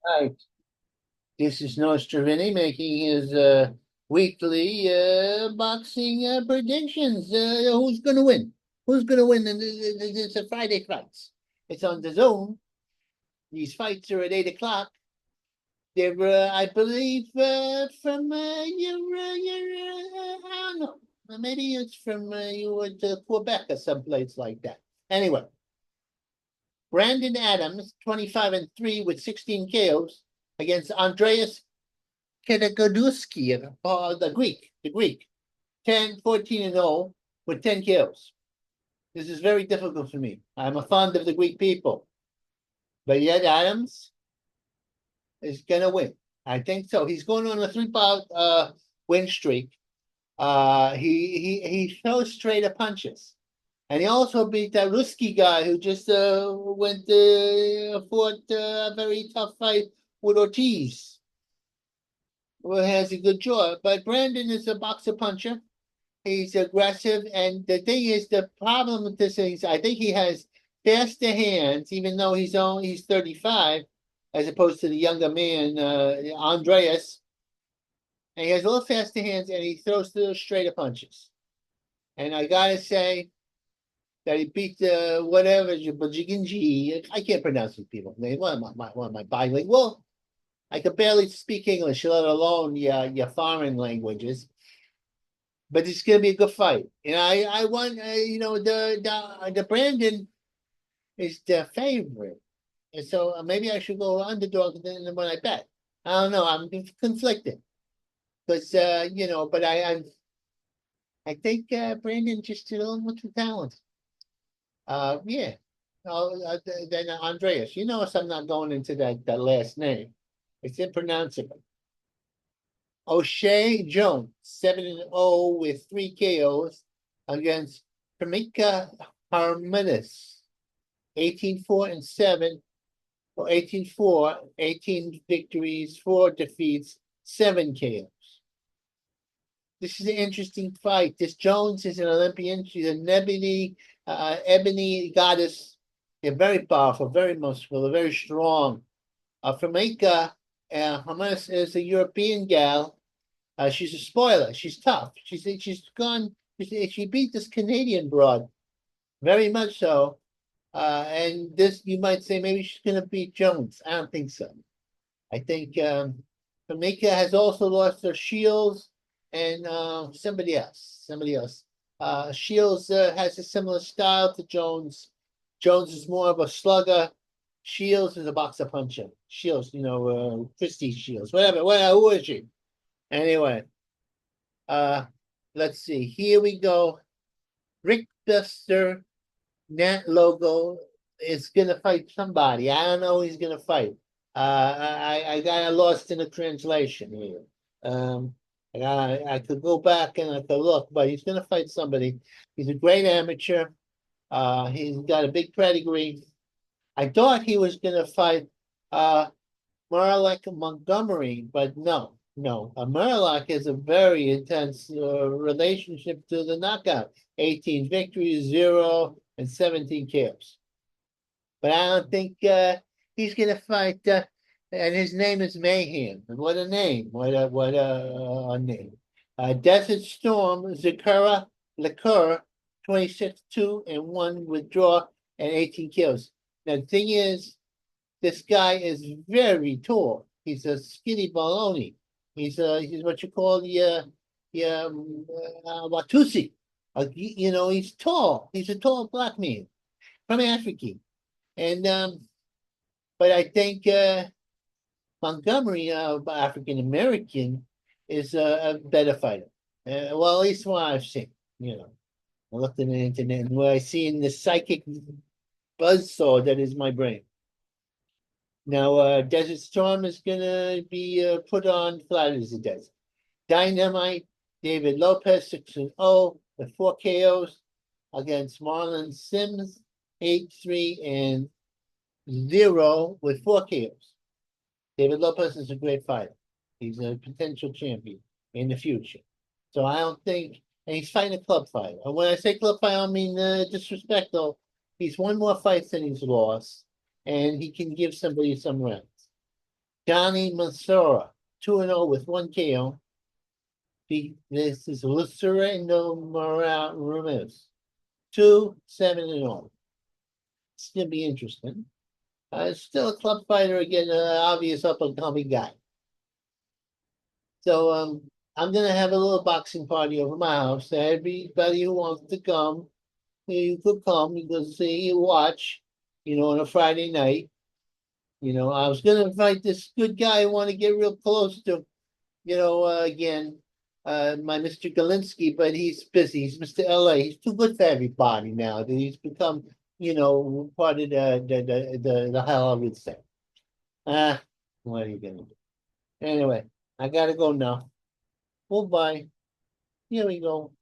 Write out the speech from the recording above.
Hi, this is Nostrovini making his weekly boxing predictions. Who's going to win? Who's going to win? And it's a Friday fights. It's on the zone. These fights are at 8 o'clock. They're, I believe, from I don't know. Maybe it's from you went to Quebec or someplace like that. Anyway, Brandon Adams, 25-3 with 16 KOs against Andreas Kedegoduski, the Greek, 10-14-0 with 10 kills. This is very difficult for me. I'm a fond of the Greek people, but yet Adams is gonna win. I think so. He's going on a three-bout win streak. He throws straight at punches, and he also beat that Ruski guy who just went fought a very tough fight with Ortiz, who has a good jaw. But Brandon is a boxer puncher. He's aggressive, and the thing is, the problem with this is, I think he has faster hands, even though he's 35, as opposed to the younger man, Andreas. And he has a little faster hands, and he throws little straighter punches. And I gotta say that he beat whatever Bajiginji. I can't pronounce these people's names. What am I bilingual? I could barely speak English, let alone your foreign languages. But it's going to be a good fight. And I want, the Brandon is the favorite. And so maybe I should go underdog when I bet. I don't know. I'm conflicted because, but I think Brandon just a little more too talented. Yeah. Then Andreas, I'm not going into that last name. It's impronounceable. O'Shea Jones, 7-0 with 3 KOs against Kamika Harmonis, 18-4-7, or 18-4, 18 victories, 4 defeats, 7 KOs. This is an interesting fight. This Jones is an Olympian. She's an ebony goddess. They're very powerful, very muscular, very strong. Kamika Hamas is a European gal. She's a spoiler. She's tough. She beat this Canadian broad very much so. And this you might say maybe she's going to beat Jones. I don't think so. I think Jamaica has also lost her Shields and somebody else. Somebody else. Shields has a similar style to Jones. Jones is more of a slugger. Shields is a boxer puncher. Shields, Christy Shields, whatever. Who is she? Anyway, let's see. Here we go. Rick Buster Nat Logo is gonna fight somebody. I don't know who he's gonna fight. I got lost in the translation here. I could go back and I could look, but he's gonna fight somebody. He's a great amateur. He's got a big pedigree. I thought he was gonna fight Marlek Montgomery, but no, no. Marlek is a very intense relationship to the knockout. 18 victories, 0 and 17 KOs. But I don't think he's going to fight. And his name is Mayhem. And what a name! What a name! Desert Storm Zakura Liqueur, 26-2 and 1 withdraw and 18 kills. Now the thing is, this guy is very tall. He's a skinny baloney. He's what you call Watusi. He's tall. He's a tall black man from Africa. And but I think Montgomery, African American, is a better fighter. Well, at least what I've seen. I looked in the internet and what I see in the psychic buzzsaw that is my brain. Now, Desert Storm is going to be put on flat as a desert. Dynamite, David Lopez, 6-0 with 4 KOs against Marlon Sims, 8-3-0 with 4 KOs. David Lopez is a great fighter. He's a potential champion in the future. So I don't think, and he's fighting a club fighter. And when I say club fighter, I don't mean disrespectful. He's won more fights than he's lost, and he can give somebody some rounds. Johnny Mansura, 2-0 with 1 KO. This is Lucero Ramirez, 2-7-0. It's gonna be interesting. Still a club fighter again, obvious up and coming guy. So I'm gonna have a little boxing party over my house. Everybody who wants to come, you could come. You could see, you watch. On a Friday night. I was gonna invite this good guy I want to get real close to. Again, my Mr. Galinsky, but he's busy. He's Mr. LA. He's too good for everybody now. He's become, part of the hell I would say. What are you gonna do? Anyway, I gotta go now. Goodbye. Here we go.